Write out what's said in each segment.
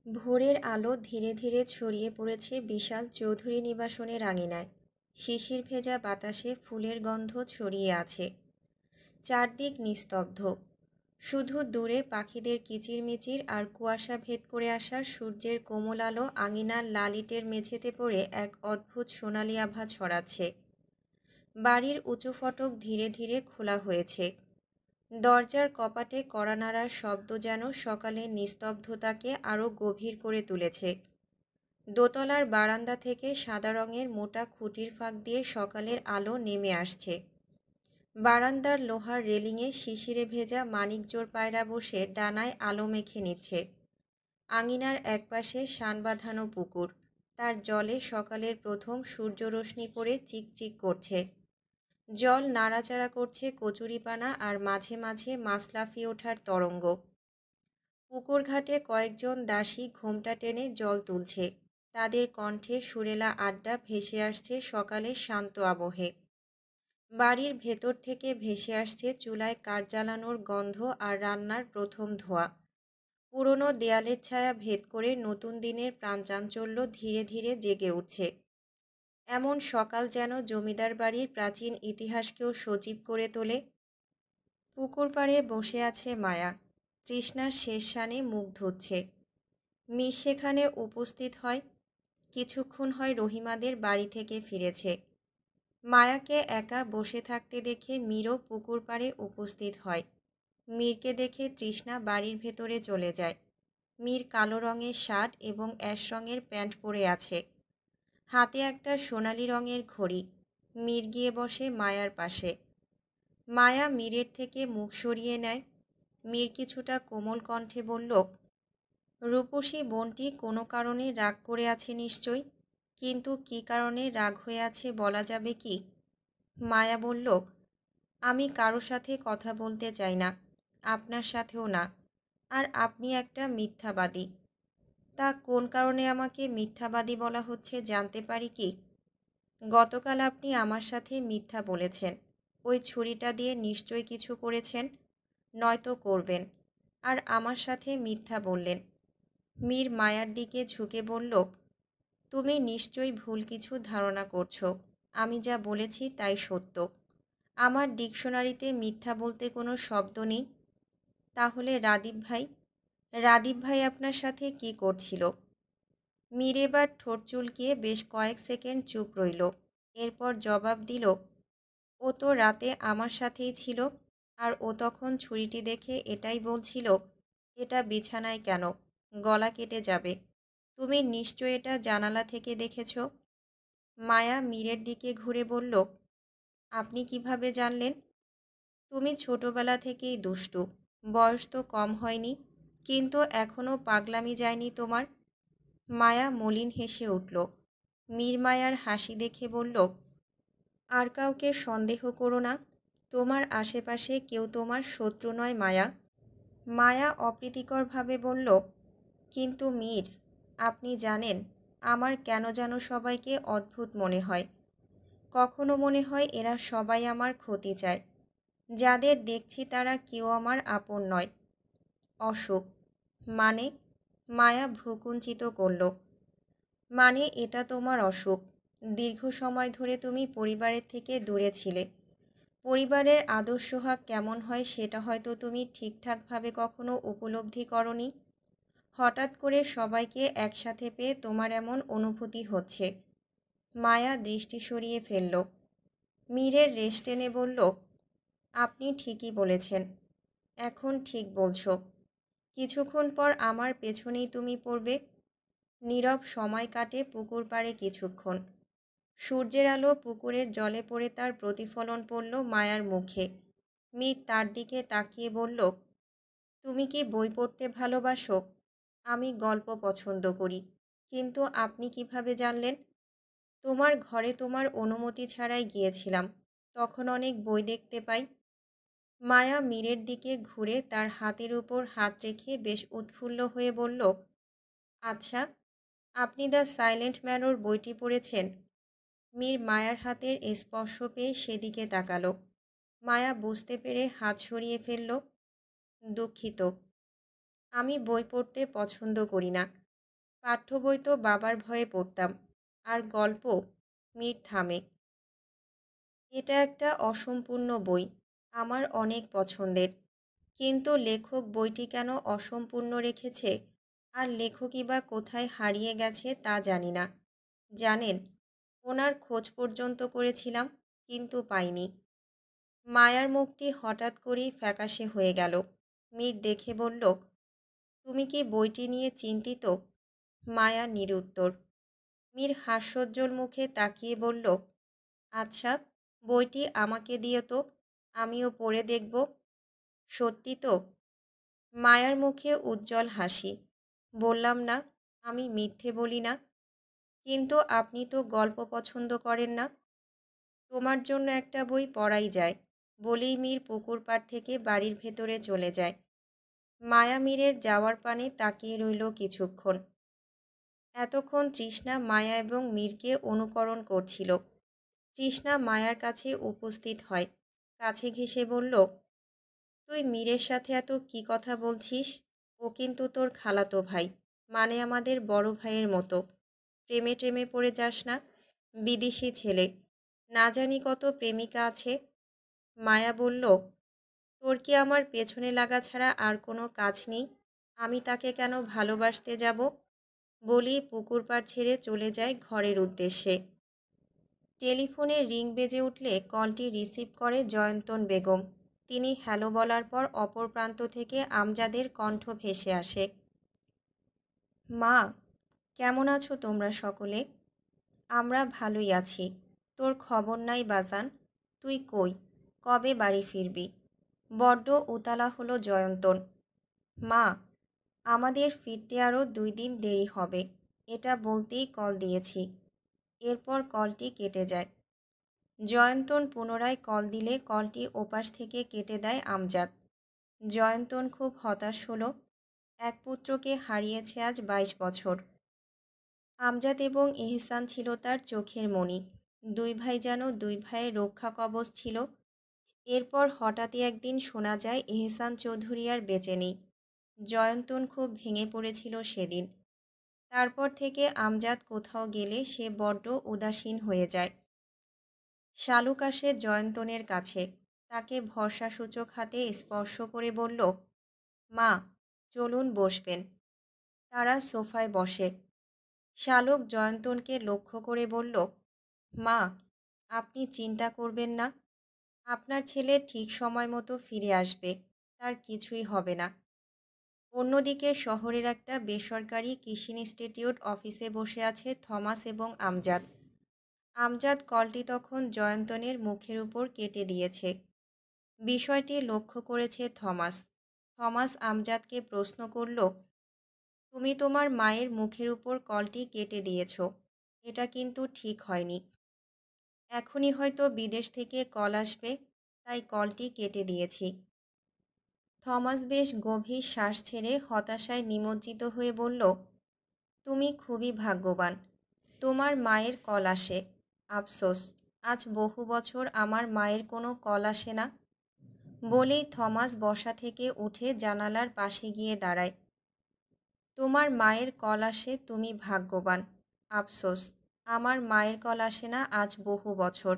ভোরের আলো ধীরে ধীরে ছড়িয়ে পড়েছে বিশাল চৌধুরী নিবাসনের আঙিনায়। শিশির ভেজা বাতাসে ফুলের গন্ধ ছড়িয়ে আছে। চারদিক নিস্তব্ধ, শুধু দূরে পাখিদের কিচিরমিচির আর কুয়াশা ভেদ করে আসা সূর্যের কোমল আলো আঙিনার লাল ইটের মেঝেতে পড়ে এক অদ্ভুত সোনালি আভা ছড়াচ্ছে। বাড়ির উঁচু ফটক ধীরে ধীরে খোলা হয়েছে। দরজার কপাটে কড়া নাড়ার শব্দ যেন সকালের নিস্তব্ধতাকে আরও গভীর করে তুলেছে। দোতলার বারান্দা থেকে সাদা রঙের মোটা খুঁটির ফাঁক দিয়ে সকালের আলো নেমে আসছে। বারান্দার লোহার রেলিংয়ে শিশিরে ভেজা মানিকজোড় পায়রা বসে ডানায় আলো মেখে নিচ্ছে। আঙিনার একপাশে শান বাঁধানো পুকুর, তার জলে সকালের প্রথম সূর্যরশ্মি পড়ে চিকচিক করছে। জল নাড়াচাড়া করছে কচুরিপানা আর মাঝে মাঝে মাছ লাফিয়ে ওঠার তরঙ্গ। পুকুর ঘাটে কয়েকজন দাসী ঘোমটা টেনে জল তুলছে। তাদের কণ্ঠে সুরেলা আড্ডা ভেসে আসছে সকালের শান্ত আবহে। বাড়ির ভেতর থেকে ভেসে আসছে চুলায় কাঠ জ্বালানোর গন্ধ আর রান্নার প্রথম ধোঁয়া। পুরনো দেয়ালের ছায়া ভেদ করে নতুন দিনের প্রাণচাঞ্চল্য ধীরে ধীরে জেগে উঠছে। এমন সকাল যেন জমিদার বাড়ির প্রাচীন ইতিহাসকেও সজীব করে তোলে। পুকুর পাড়ে বসে আছে মায়া, তৃষ্ণার শেষ শানে মুখ ধুচ্ছে। মীর সেখানে উপস্থিত হয়। কিছুক্ষণ হয় রহিমাদের বাড়ি থেকে ফিরেছে। মায়াকে একা বসে থাকতে দেখে মীরও পুকুর পাড়ে উপস্থিত হয়। মীরকে দেখে তৃষ্ণা বাড়ির ভেতরে চলে যায়। মীর কালো রঙের শার্ট এবং অ্যাশ রঙের প্যান্ট পরে আছে। হাতে একটা সোনালি রঙের ঘড়ি। মীর গিয়ে বসে মায়ার পাশে। মায়া মীরের থেকে মুখ সরিয়ে নেয়। মীর কিছুটা কোমল কণ্ঠে বলল, রূপসী বোনটি কোনো কারণে রাগ করে আছে নিশ্চয়ই, কিন্তু কী কারণে রাগ হয়ে আছে বলা যাবে কি? মায়া বলল, আমি কারো সাথে কথা বলতে চাই না, আপনার সাথেও না। আর আপনি একটা মিথ্যাবাদী। তা কোন কারণে আমাকে মিথ্যাবাদী বলা হচ্ছে জানতে পারি কি? গতকাল আপনি আমার সাথে মিথ্যা বলেছেন। ওই ছুরিটা দিয়ে নিশ্চয়ই কিছু করেছেন, নয়তো করবেন, আর আমার সাথে মিথ্যা বললেন। মীর মায়ার দিকে ঝুঁকে বলল, তুমি নিশ্চয়ই ভুল কিছু ধারণা করছো। আমি যা বলেছি তাই সত্য। আমার ডিকশনারিতে মিথ্যা বলতে কোনো শব্দ নেই। তাহলে রাদীপ ভাই আপনার সাথে কি করছিল? মীর এবার ঠোঁট চুলকিয়ে বেশ কয়েক সেকেন্ড চুপ রইল। এরপর জবাব দিল, ও তো রাতে আমার সাথেই ছিল, আর ও তখন ছুরিটি দেখে এটাই বলছিল, এটা বিছানায় কেন, গলা কেটে যাবে। তুমি নিশ্চয় এটা জানালা থেকে দেখেছ। মায়া মীরের দিকে ঘুরে বলল, আপনি কিভাবে জানলেন? তুমি ছোটবেলা থেকেই দুষ্টু, বয়স তো কম হয়নি, কিন্তু এখনও পাগলামি যায়নি তোমার। মায়া মলিন হেসে উঠল। মীর মায়ার হাসি দেখে বলল, আর কাউকে সন্দেহ করো না, তোমার আশেপাশে কেউ তোমার শত্রু নয় মায়া। মায়া অপ্রীতিকরভাবে বলল, কিন্তু মীর, আপনি জানেন আমার কেন যেন সবাইকে অদ্ভুত মনে হয়। কখনো মনে হয় এরা সবাই আমার ক্ষতি চায়। যাদের দেখছি তারা কেউ আমার আপন নয়। অসুখ মানে? মায়া ভ্রুকুঞ্চিত করল। মানে এটা তোমার অসুখ। দীর্ঘ সময় ধরে তুমি পরিবারের থেকে দূরে ছিলে। পরিবারের আদর্শ সোহাগ কেমন হয় সেটা হয়তো তুমি ঠিকঠাকভাবে কখনো উপলব্ধি করনি। হঠাৎ করে সবাইকে একসাথে পেয়ে তোমার এমন অনুভূতি হচ্ছে। মায়া দৃষ্টি সরিয়ে ফেলল। মীরের রেশ টেনে বলল, আপনি ঠিকই বলেছেন, এখন ঠিক বলছো। কিছুক্ষণ পর আমার পেছনেই তুমি পড়বে। নীরব সময় কাটে পুকুর পাড়ে কিছুক্ষণ। সূর্যের আলো পুকুরের জলে পড়ে তার প্রতিফলন পড়ল মায়ার মুখে। মীর তার দিকে তাকিয়ে বলল, তুমি কি বই পড়তে ভালোবাসো? আমি গল্প পছন্দ করি। কিন্তু আপনি কিভাবে জানলেন? তোমার ঘরে তোমার অনুমতি ছাড়াই গিয়েছিলাম, তখন অনেক বই দেখতে পাই। মায়া মীরের দিকে ঘুরে তার হাতের উপর হাত রেখে বেশ উৎফুল্ল হয়ে বলল, আচ্ছা, আপনি দ্য সাইলেন্ট ম্যানর বইটি পড়েছেন? মীর মায়ার হাতের স্পর্শ পেয়ে সেদিকে তাকালো। মায়া বুঝতে পেরে হাত সরিয়ে ফেলল। দুঃখিত, আমি বই পড়তে পছন্দ করি না। পাঠ্য বই তো বাবার ভয়ে পড়তাম, আর গল্প মীর থামে। এটা একটা অসম্পূর্ণ বই, আমার অনেক পছন্দের, কিন্তু লেখক বইটি কেন অসম্পূর্ণ রেখেছে আর লেখকই বা কোথায় হারিয়ে গেছে তা জানি না। জানেন, ওনার খোঁজ পর্যন্ত করেছিলাম, কিন্তু পাইনি। মায়ার মুখটি হঠাৎ করেই ফ্যাকাশে হয়ে গেল। মীর দেখে বলল, তুমি কি বইটি নিয়ে চিন্তিত? মায়া নিরুত্তর। মীর হাস্যোজ্জ্বল মুখে তাকিয়ে বলল, আচ্ছা, বইটি আমাকে দিও তো, আমিও পড়ে দেখব। সত্যি তো? মায়ার মুখে উজ্জ্বল হাসি। বললাম না, আমি মিথ্যে বলি না। কিন্তু আপনি তো গল্প পছন্দ করেন না। তোমার জন্য একটা বই পড়াই যায়, বলেই মীর পুকুর পাড় থেকে বাড়ির ভেতরে চলে যায়। মায়া মীরের যাওয়ার পানে তাকিয়ে রইল কিছুক্ষণ। এতক্ষণ তৃষ্ণা মায়া এবং মীরকে অনুকরণ করছিল। তৃষ্ণা মায়ার কাছে উপস্থিত হয়, কাছে ঘেঁষে বলল, তুই মীরের সাথে এত কি কথা বলছিস? ও কিন্তু তোর খালাতো ভাই, মানে আমাদের বড় ভাইয়ের মতো। প্রেমে টেমে পড়ে যাস না, বিদেশি ছেলে, না জানি কত প্রেমিকা আছে। মায়া বলল, তোর কি আমার পেছনে লাগা ছাড়া আর কোনো কাজ নেই? আমি তাকে কেন ভালোবাসতে যাব? বলেই পুকুর পাড় ছেড়ে চলে যায় ঘরের উদ্দেশ্যে। টেলিফোনে রিং বেজে উঠলে কলটি রিসিভ করে জয়ন্তন বেগম। তিনি হ্যালো বলার পর অপর প্রান্ত থেকে আমজাদের কণ্ঠ ভেসে আসে। মা, কেমন আছো তোমরা সকলে? আমরা ভালোই আছি। তোর খবর নাই বাজান, তুই কই, কবে বাড়ি ফিরবি? বড্ড উতালা হলো জয়ন্তন। মা, আমাদের ফিরতে আরও 2 দিন দেরি হবে, এটা বলতেই কল দিয়েছি। এরপর কলটি কেটে যায়। জয়ন্তন পুনরায় কল দিলে কলটি ওপাশ থেকে কেটে দেয় আমজাদ। জয়ন্তন খুব হতাশ হলো। এক পুত্রকে হারিয়েছে আজ 22 বছর। আমজাদ এবং এহসান ছিল তার চোখের মণি। 2 ভাই যেন 2 ভাইয়ের রক্ষা কবচ ছিল। এরপর হঠাৎই একদিন শোনা যায় এহসান চৌধুরী আর বেঁচে নেই। জয়ন্তন খুব ভেঙে পড়েছিল সেদিন। তারপর থেকে আমজাদ কোথাও গেলে সে বড্ড উদাসীন হয়ে যায়। শালুক আসে জয়ন্তনের কাছে, তাকে ভরসাসূচক হাতে স্পর্শ করে বলল, মা, চলুন বসবেন। তারা সোফায় বসে। শালুক জয়ন্তনকে লক্ষ্য করে বলল, মা, আপনি চিন্তা করবেন না, আপনার ছেলে ঠিক সময় মতো ফিরে আসবে, তার কিছুই হবে না। অন্যদিকে শহরের একটা বেসরকারি কৃষি ইনস্টিটিউট অফিসে বসে আছে থমাস এবং আমজাদ। আমজাদ কলটি তখন জয়ন্তনের মুখের উপর কেটে দিয়েছে। বিষয়টি লক্ষ্য করেছে থমাস। থমাস আমজাদকে প্রশ্ন করল, তুমি তোমার মায়ের মুখের উপর কলটি কেটে দিয়েছ, এটা কিন্তু ঠিক হয়নি। এখনই হয়তো বিদেশ থেকে কল আসবে, তাই কলটি কেটে দিয়েছি। থমাস বেশ গভীর শ্বাস ছেড়ে হতাশায় নিমজ্জিত হয়ে বলল, তুমি খুবই ভাগ্যবান, তোমার মায়ের কল আসে। আফসোস, আজ বহু বছর আমার মায়ের কোনো কল আসে না। বলেই থমাস বসা থেকে উঠে জানালার পাশে গিয়ে দাঁড়ায়। তোমার মায়ের কল আসে, তুমি ভাগ্যবান। আফসোস, আমার মায়ের কল আসে না আজ বহু বছর।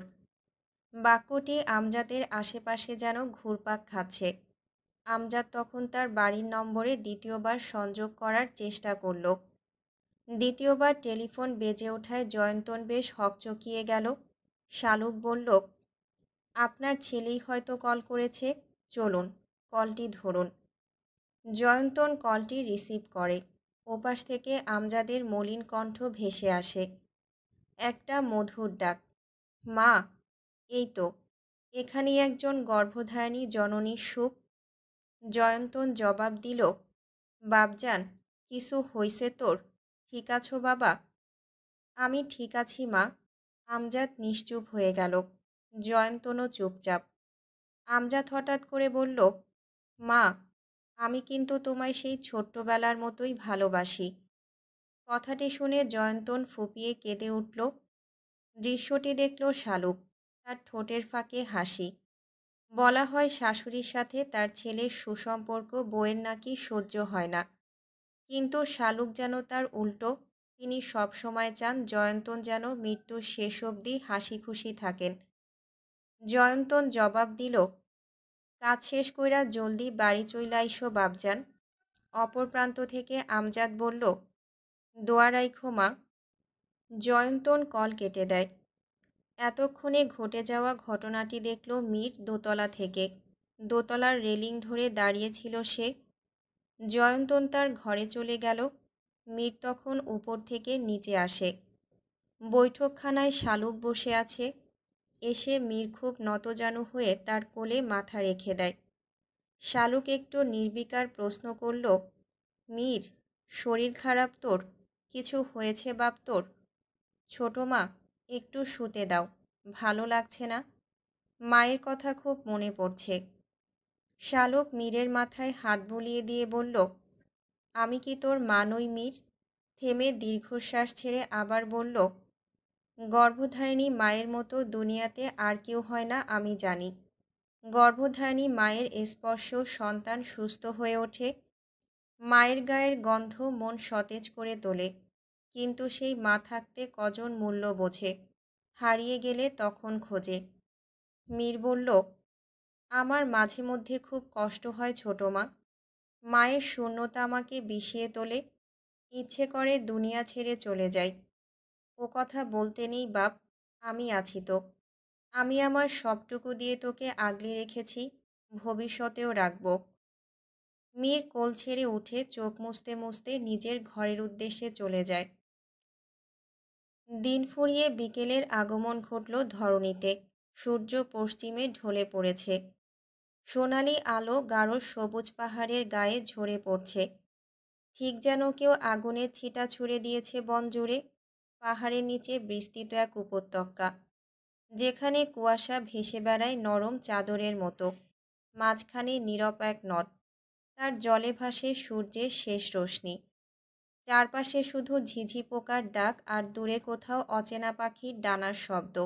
বাক্যটি আমজাদের আশেপাশে যেন ঘুরপাক খাচ্ছে। আমজাদ তখন তার বাড়ির নম্বরে দ্বিতীয়বার সংযোগ করার চেষ্টা করল। দ্বিতীয়বার টেলিফোন বেজে ওঠায় জয়ন্তন বেশ হকচকিয়ে গেল। শালুক বলল, আপনার ছেলেই হয়তো কল করেছে, চলুন কলটি ধরুন। জয়ন্তন কলটি রিসিভ করে। ওপাশ থেকে আমজাদের মলিন কণ্ঠ ভেসে আসে। একটা মধুর ডাক, মা। এই তো, এখানেই একজন গর্ভধারিণী জননীর সুখ। জয়ন্তন জবাব দিল, বাপজান, কিছু হইছে তোর? ঠিক আছো বাবা? আমি ঠিক আছি মা। আমজাদ নিশ্চুপ হয়ে গেল। জয়ন্তনও চুপচাপ। আমজাদ হঠাৎ করে বলল, মা, আমি কিন্তু তোমায় সেই ছোট্টবেলার মতোই ভালোবাসি। কথাটি শুনে জয়ন্তন ফুঁপিয়ে কেঁদে উঠল। দৃশ্যটি দেখল শালুক, তার ঠোঁটের ফাঁকে হাসি। বলা হয় শাশুড়ির সাথে তার ছেলের সুসম্পর্ক বউয়ের নাকি সহ্য হয় না, কিন্তু শালুক যেন তার উল্টো। তিনি সবসময় চান জয়ন্তন যেন মৃত্যুর শেষ অবধি হাসি খুশি থাকেন। জয়ন্তন জবাব দিল, কাজ শেষ কইরা জলদি বাড়ি চইলা আইসো বাপজান। অপর প্রান্ত থেকে আমজাদ বলল, দোয়া রাইখো মা। জয়ন্তন কল কেটে দেয়। এতক্ষণে ঘটে যাওয়া ঘটনাটি দেখল মীর দোতলা থেকে। দোতলার রেলিং ধরে দাঁড়িয়েছিল সে। জয়ন্তন তার ঘরে চলে গেল। মীর তখন উপর থেকে নিচে আসে। বৈঠকখানায় শালুক বসে আছে। এসে মীর খুব নতজানু হয়ে তার কোলে মাথা রেখে দেয়। শালুক একটু নির্বিকার প্রশ্ন করল, মীর, শরীর খারাপ তোর? কিছু হয়েছে বাপ তোর? ছোট মা, একটু শুতে দাও, ভালো লাগছে না। মায়ের কথা খুব মনে পড়ছে। শালুক মীরের মাথায় হাত বুলিয়ে দিয়ে বলল, আমি কি তোর মা নই মীর? থেমে দীর্ঘশ্বাস ছেড়ে আবার বলল, গর্ভধারিণী মায়ের মতো দুনিয়াতে আর কেউ হয় না আমি জানি। গর্ভধারিণী মায়ের স্পর্শ সন্তান সুস্থ হয়ে ওঠে। মায়ের গায়ের গন্ধ মন সতেজ করে তোলে। কিন্তু সেই মা থাকতে কজন মূল্য বোঝে, হারিয়ে গেলে তখন খোঁজে। মীর বলল, আমার মাঝে মধ্যে খুব কষ্ট হয় ছোট মা। মায়ের শূন্যতা আমাকে বিষিয়ে তোলে। ইচ্ছে করে দুনিয়া ছেড়ে চলে যাই। ও কথা বলতে নেই বাপ, আমি আছি তো। আমি আমার সবটুকু দিয়ে তোকে আগলে রেখেছি, ভবিষ্যতেও রাখব। মীর কোল ছেড়ে উঠে চোখ মুছতে মুছতে নিজের ঘরের উদ্দেশ্যে চলে যায়। দিন ফুরিয়ে বিকেলের আগমন ঘটল ধরণীতে। সূর্য পশ্চিমে ঢলে পড়েছে। সোনালি আলো গাঢ় সবুজ পাহাড়ের গায়ে ঝরে পড়ছে। ঠিক যেন কেউ আগুনের ছিটা ছুঁড়ে দিয়েছে বন জুড়ে। পাহাড়ের নিচে বিস্তৃত এক উপত্যকা, যেখানে কুয়াশা ভেসে বেড়ায় নরম চাদরের মতো। মাঝখানে নীরব এক নদ, তার জলে ভাসে সূর্যের শেষ রশ্মি। চারপাশে শুধু ঝিঝি পোকার ডাক আর দূরে কোথাও অচেনা পাখির ডানার শব্দ।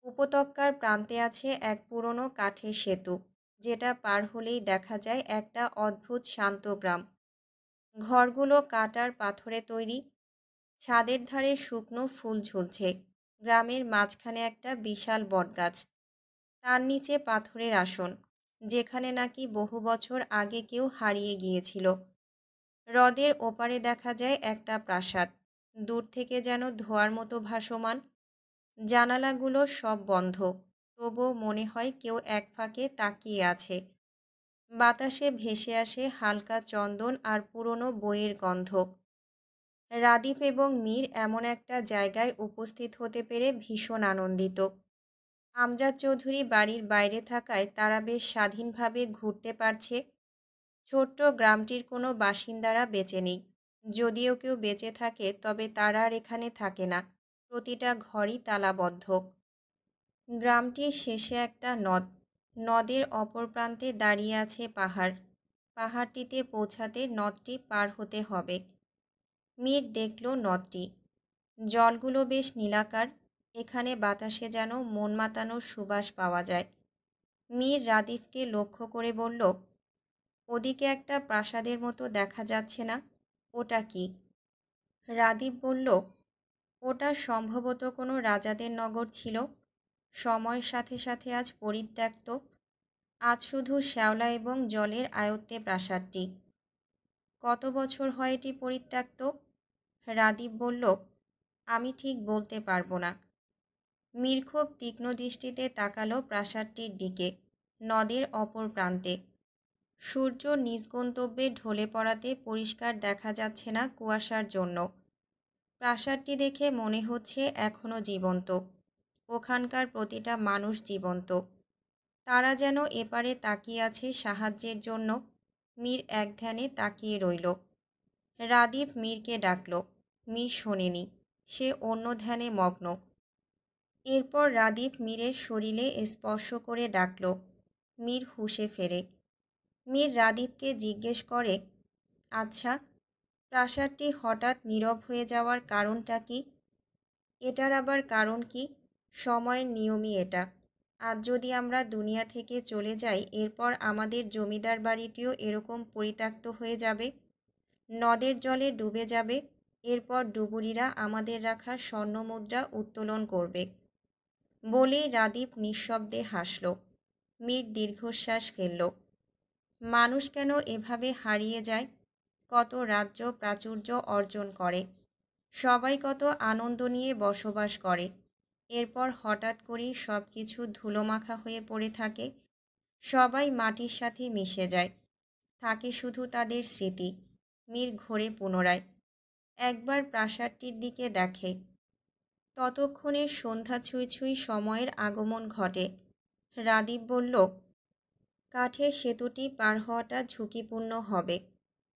উপত্যকার প্রান্তে আছে এক পুরনো কাঠের সেতু, যেটা পার হলেই দেখা যায় একটা অদ্ভুত শান্ত গ্রাম। ঘরগুলো কাঠ আর পাথরে তৈরি। ছাদের ধারে শুকনো ফুল ঝুলছে। গ্রামের মাঝখানে একটা বিশাল বটগাছ, তার নিচে পাথরের আসন, যেখানে নাকি বহু বছর আগে কেউ হারিয়ে গিয়েছিল। হ্রদের ওপারে দেখা যায় একটা প্রাসাদ, দূর থেকে যেন ধোঁয়ার মতো ভাসমান। জানালাগুলো সব বন্ধ, তবুও মনে হয় কেউ এক ফাঁকে তাকিয়ে আছে। বাতাসে ভেসে আসে হালকা চন্দন আর পুরনো বইয়ের গন্ধ। রাদীপ এবং মীর এমন একটা জায়গায় উপস্থিত হতে পেরে ভীষণ আনন্দিত। আমজাদ চৌধুরী বাড়ির বাইরে থাকায় তারা বেশ স্বাধীনভাবে ঘুরতে পারছে। ছোট্ট গ্রামটির কোনো বাসিন্দারা বেঁচে নেই। যদিও কেউ বেঁচে থাকে, তবে তারা আর এখানে থাকে না। প্রতিটা ঘরই তালাবদ্ধ। গ্রামটির শেষে একটা নদ। নদের অপর প্রান্তে দাঁড়িয়ে আছে পাহাড়। পাহাড়টিতে পৌঁছাতে নদটি পার হতে হবে। মীর দেখল নদটি। জলগুলো বেশ নীলাকার। এখানে বাতাসে যেন মন মাতানোর সুবাস পাওয়া যায়। মীর রাদীফকে লক্ষ্য করে বলল, ওদিকে একটা প্রাসাদের মতো দেখা যাচ্ছে না, ওটা কি? রাদীপ বলল, ওটা সম্ভবত কোনো রাজাদের নগর ছিল। সময়ের সাথে সাথে আজ পরিত্যক্ত। আজ শুধু শ্যাওলা এবং জলের আয়ত্তে প্রাসাদটি। কত বছর হয় এটি পরিত্যক্ত? রাদীপ বলল, আমি ঠিক বলতে পারবো না। মীর খুব তীক্ষ্ণ দৃষ্টিতে তাকালো প্রাসাদটির দিকে। নদের অপর প্রান্তে সূর্য নিজ গন্তব্যে ঢলে পড়াতে পরিষ্কার দেখা যাচ্ছে না কুয়াশার জন্য। প্রাসাদটি দেখে মনে হচ্ছে এখনও জীবন্ত। ওখানকার প্রতিটা মানুষ জীবন্ত। তারা যেন এপারে তাকিয়ে আছে সাহায্যের জন্য। মীর এক ধ্যানে তাকিয়ে রইল। রাদীপ মীরকে ডাকল। মীর শোনেনি, সে অন্য ধ্যানে মগ্ন। এরপর রাদীপ মীরের শরীরে স্পর্শ করে ডাকল। মীর হুঁশে ফেরে। মীর রাদীপকে জিজ্ঞেস করে, আচ্ছা, প্রাসাদটি হঠাৎ নীরব হয়ে যাওয়ার কারণটা কি? এটার আবার কারণ কি? সময়ের নিয়মই এটা। আজ যদি আমরা দুনিয়া থেকে চলে যাই, এরপর আমাদের জমিদার বাড়িটিও এরকম পরিত্যক্ত হয়ে যাবে। নদের জলে ডুবে যাবে। এরপর ডুবুরিরা আমাদের রাখা স্বর্ণমুদ্রা উত্তোলন করবে। বলেই রাদীপ নিঃশব্দে হাসল। মীর দীর্ঘশ্বাস ফেলল। মানুষ কেন এভাবে হারিয়ে যায়? কত রাজ্য প্রাচুর্য অর্জন করে, সবাই কত আনন্দ নিয়ে বসবাস করে, এরপর হঠাৎ করেই সব কিছু ধুলোমাখা হয়ে পড়ে থাকে। সবাই মাটির সাথে মিশে যায়, থাকে শুধু তাদের স্মৃতি। মীর ঘোরে পুনরায়, একবার প্রাসাদটির দিকে দেখে। ততক্ষণে সন্ধ্যা ছুঁই ছুঁই সময়ের আগমন ঘটে। রাদীপ বলল, কাঠের সেতুটি পার হওয়াটা ঝুঁকিপূর্ণ হবে।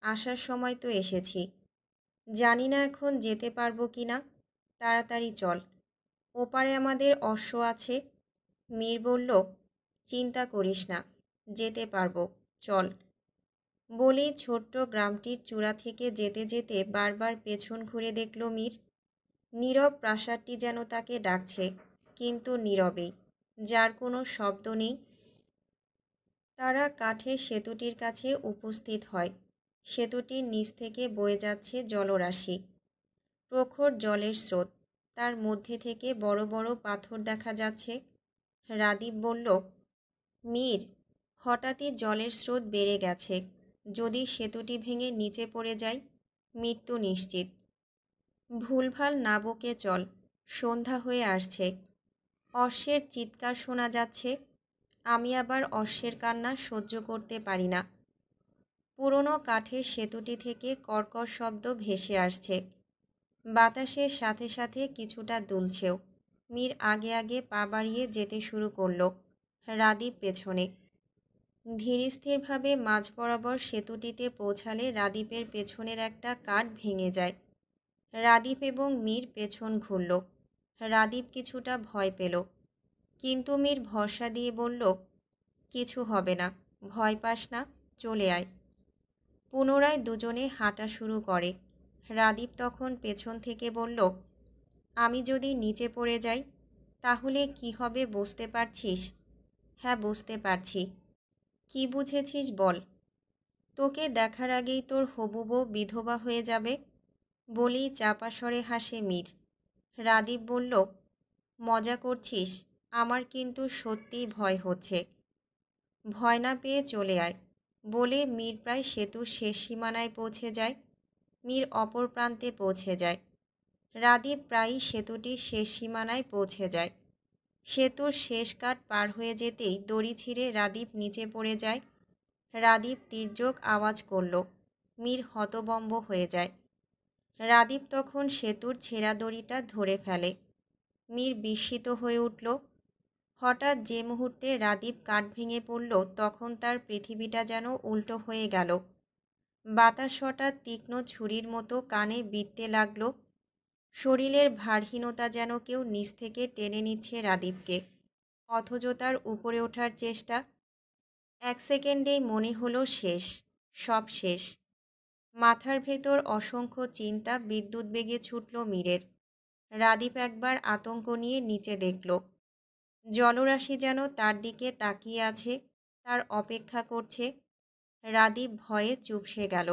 আসার সময় তো এসেছি, জানি না এখন যেতে পারবো কি না। তাড়াতাড়ি চল, ওপারে আমাদের অশ্ব আছে। মীর বলল, চিন্তা করিস না, যেতে পারবো, চল। বলেই ছোট্ট গ্রামটির চূড়া থেকে যেতে যেতে বারবার পেছন ঘুরে দেখল মীর। নীরব প্রাসাদটি যেন তাকে ডাকছে, কিন্তু নীরবেই, যার কোনো শব্দ নেই। তারা কাঠের সেতুটির কাছে উপস্থিত হয়। সেতুটির নিচ থেকে বয়ে যাচ্ছে জলরাশি, প্রখর জলের স্রোত। তার মধ্যে থেকে বড় বড় পাথর দেখা যাচ্ছে। রাদীপ বলল, মীর, হঠাৎই জলের স্রোত বেড়ে গেছে। যদি সেতুটি ভেঙে নিচে পড়ে যায়, মৃত্যু নিশ্চিত। ভুলভাল না বকে চল, সন্ধ্যা হয়ে আসছে। অশ্বের চিৎকার শোনা যাচ্ছে। আমি আবার অশ্বের কান্না সহ্য করতে পারি না। পুরনো কাঠের সেতুটি থেকে কর্কশ শব্দ ভেসে আসছে, বাতাসের সাথে সাথে কিছুটা দুলছেও। মীর আগে আগে পা বাড়িয়ে যেতে শুরু করল, রাদীপ পেছনে। ধীরস্থিরভাবে মাঝ বরাবর সেতুটিতে পৌঁছালে রাদীপের পেছনের একটা কাঠ ভেঙে যায়। রাদীপ এবং মীর পেছন ঘুরল। রাদীপ কিছুটা ভয় পেল, কিন্তু মীর ভরসা দিয়ে বলল, কিছু হবে না, ভয় পাস না, চলে আয়। পুনরায় দুজনে হাঁটা শুরু করে। রাদীপ তখন পেছন থেকে বলল, আমি যদি নিচে পড়ে যাই, তাহলে কি হবে বুঝতে পারছিস? হ্যাঁ, বুঝতে পারছি। কি বুঝেছিস বল? তোকে দেখার আগেই তোর হবু বউ বিধবা হয়ে যাবে। বলেই চাপা স্বরে হাসে মীর। রাদীপ বলল, মজা করছিস? আমার কিন্তু সত্যিই ভয় হচ্ছে। ভয় না পেয়ে চলে আয়। বলে মীর প্রায় সেতুর শেষ সীমানায় পৌঁছে যায়। মীর অপর প্রান্তে পৌঁছে যায়। রাদীপ প্রায়ই সেতুটির শেষ সীমানায় পৌঁছে যায়। সেতুর শেষ কাঠ পার হয়ে যেতেই দড়ি ছিঁড়ে রাদীপ নিচে পড়ে যায়। রাদীপ তীর্যক আওয়াজ করল। মীর হতবম্ব হয়ে যায়। রাদীপ তখন সেতুর ছেঁড়া দড়িটা ধরে ফেলে। মীর বিস্মিত হয়ে উঠল। হঠাৎ যে মুহূর্তে রাদীপ কাঠ ভেঙে পড়ল, তখন তার পৃথিবীটা যেন উল্টো হয়ে গেল। বাতাস হঠাৎ তীক্ষ্ণ ছুরির মতো কানে বিঁধতে লাগল। শরীরের ভারহীনতা যেন কেউ নিচ থেকে টেনে নিচ্ছে রাদীপকে, অথচ তার উপরে ওঠার চেষ্টা। এক সেকেন্ডেই মনে হলো শেষ, সব শেষ। মাথার ভেতর অসংখ্য চিন্তা বিদ্যুৎ বেগে ছুটল মীরের। রাদীপ একবার আতঙ্ক নিয়ে নিচে দেখল। জলরাশি যেন তার দিকে তাকিয়ে আছে, তার অপেক্ষা করছে। রাদীপ ভয়ে চুপসে গেল।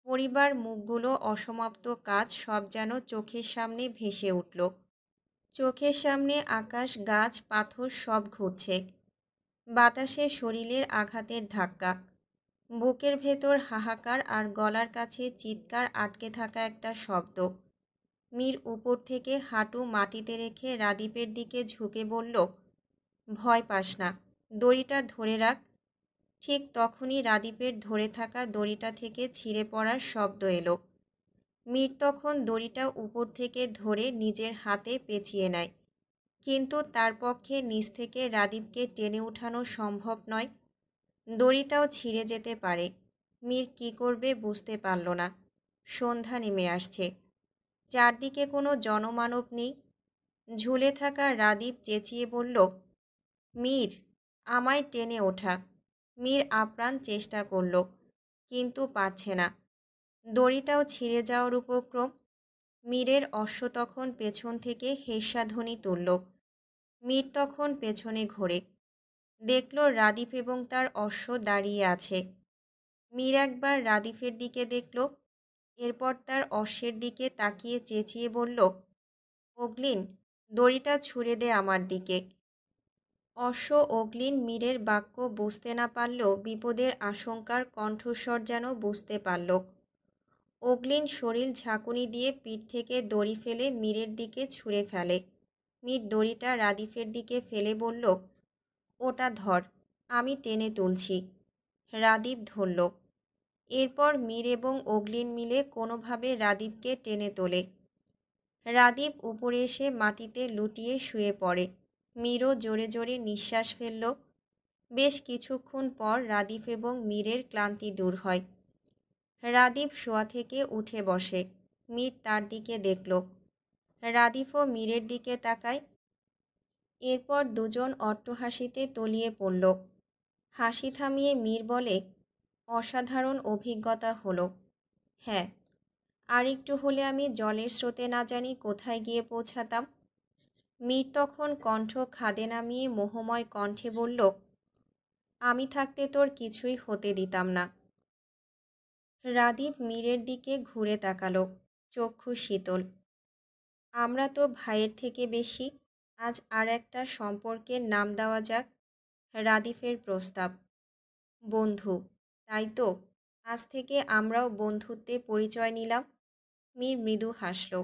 পরিবার, মুখগুলো, অসমাপ্ত কাজ সব যেন চোখের সামনে ভেসে উঠল। চোখের সামনে আকাশ, গাছ, পাথর সব ঘুরছে। বাতাসে শরীরের আঘাতের ধাক্কা, বুকের ভেতর হাহাকার, আর গলার কাছে চিৎকার আটকে থাকা একটা শব্দ। মীর উপর থেকে হাঁটু মাটিতে রেখে রাদীপের দিকে ঝুঁকে বলল, ভয় পাস না, দড়িটা ধরে রাখ। ঠিক তখনই রাদীপের ধরে থাকা দড়িটা থেকে ছিঁড়ে পড়ার শব্দ এলো। মীর তখন দড়িটা উপর থেকে ধরে নিজের হাতে পেঁচিয়ে নেয়, কিন্তু তার পক্ষে নিচ থেকে রাদীপকে টেনে উঠানো সম্ভব নয়। দড়িটাও ছিঁড়ে যেতে পারে। মীর কী করবে বুঝতে পারল না। সন্ধ্যা নেমে আসছে, চারদিকে কোনো জনমানব নেই। ঝুলে থাকা রাদীপ চেঁচিয়ে বলল, মীর, আমায় টেনে ওঠা। মীর আপ্রাণ চেষ্টা করল, কিন্তু পারছে না। দড়িটাও ছিঁড়ে যাওয়ার উপক্রম। মীরের অশ্ব তখন পেছন থেকে হেঁসাধ্বনি তুলল। মীর তখন পেছনে ঘোরে, দেখল রাদীপ এবং তার অশ্ব দাঁড়িয়ে আছে। মীর একবার রাদীপের দিকে দেখল, এরপর তার অশ্বের দিকে তাকিয়ে চেঁচিয়ে বলল, অগ্লিন, দড়িটা ছুঁড়ে দে আমার দিকে। অশ্ব অগ্লিন মীরের বাক্য বুঝতে না পারলেও বিপদের আশঙ্কার কণ্ঠস্বর যেন বুঝতে পারল। অগ্লিন শরীর ঝাঁকুনি দিয়ে পিঠ থেকে দড়ি ফেলে মীরের দিকে ছুঁড়ে ফেলে। মীর দড়িটা রাদিফের দিকে ফেলে বলল, ওটা ধর, আমি টেনে তুলছি। রাদীপ ধরল। এরপর মীর এবং অগ্লিন মিলে কোনোভাবে রাদীপকে টেনে তোলে। রাদীপ উপরে এসে মাটিতে লুটিয়ে শুয়ে পড়ে। মীরও জোরে জোরে নিঃশ্বাস ফেলল। বেশ কিছুক্ষণ পর রাদীপ এবং মীরের ক্লান্তি দূর হয়। রাদীপ শোয়া থেকে উঠে বসে। মীর তার দিকে দেখল। রাদীপও মীরের দিকে তাকায়। এরপর দুজন অট্টহাসিতে তলিয়ে পড়ল। হাসি থামিয়ে মীর বলে, অসাধারণ অভিজ্ঞতা হলো। হ্যাঁ, আর একটু হলে আমি জলের স্রোতে না জানি কোথায় গিয়ে পৌঁছাতাম। মীর তখন কণ্ঠ খাদে নামিয়ে মোহময় কণ্ঠে বলল, আমি থাকতে তোর কিছুই হতে দিতাম না। রাদীপ মীরের দিকে ঘুরে তাকালো, চক্ষু শীতল। আমরা তো ভাইয়ের থেকে বেশি, আজ আর একটা সম্পর্কের নাম দেওয়া যাক। রাদীফের প্রস্তাব। বন্ধু, তাই তো, আজ থেকে আমরাও বন্ধুত্বে পরিচয় নিলাম। মীর মৃদু হাসল।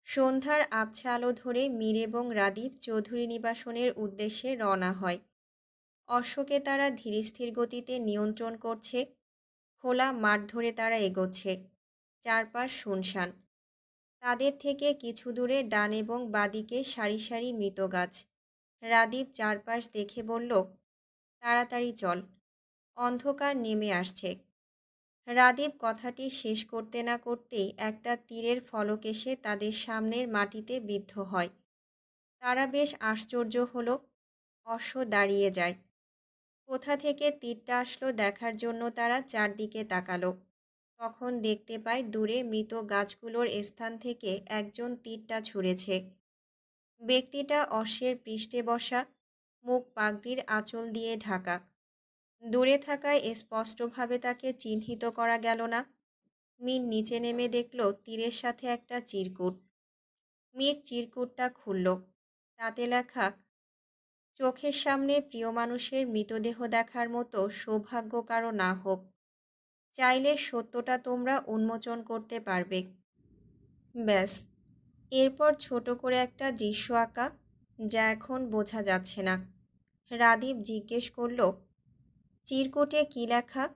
সন্ধ্যার আবছা আলো ধরে মীর এবং রাদীপ চৌধুরী নিবাসনের উদ্দেশ্যে রওনা হয়। অশ্বকে তারা ধীরস্থির গতিতে নিয়ন্ত্রণ করছে। খোলা মাঠ ধরে তারা এগোচ্ছে। চারপাশ শুনশান। তাদের থেকে কিছু দূরে ডান এবং বাদিকে সারি সারি মৃত গাছ। রাদীপ চারপাশ দেখে বলল, তাড়াতাড়ি চল, অন্ধকার নেমে আসছে। রাদীপ কথাটি শেষ করতে না করতেই একটা তীরের ফলক এসে তাদের সামনের মাটিতে বিদ্ধ হয়। তারা বেশ আশ্চর্য হলো। অশ্ব দাঁড়িয়ে যায়। কোথা থেকে তীরটা আসলো দেখার জন্য তারা চারদিকে তাকালো। তখন দেখতে পায় দূরে মৃত গাছগুলোর স্থান থেকে একজন তীরটা ছুঁড়েছে। ব্যক্তিটা অশ্বের পৃষ্ঠে বসা, মুখ পাগড়ির আঁচল দিয়ে ঢাকা। দূরে থাকায় স্পষ্টভাবে তাকে চিহ্নিত করা গেল না। মীর নিচে নেমে দেখল তীরের সাথে একটা চিরকুট। মীর চিরকুটটা খুলল। তাতে লেখা, চোখের সামনে প্রিয় মানুষের মৃতদেহ দেখার মতো সৌভাগ্য কারো না হোক, চাইলে সত্যটা তোমরা উন্মোচন করতে পারবে। ব্যাস, এরপর ছোট করে একটা দৃশ্য আঁকা, যা এখন বোঝা যাচ্ছে না। রাদীপ জিজ্ঞেস করল, চিরকুটে কী লেখা?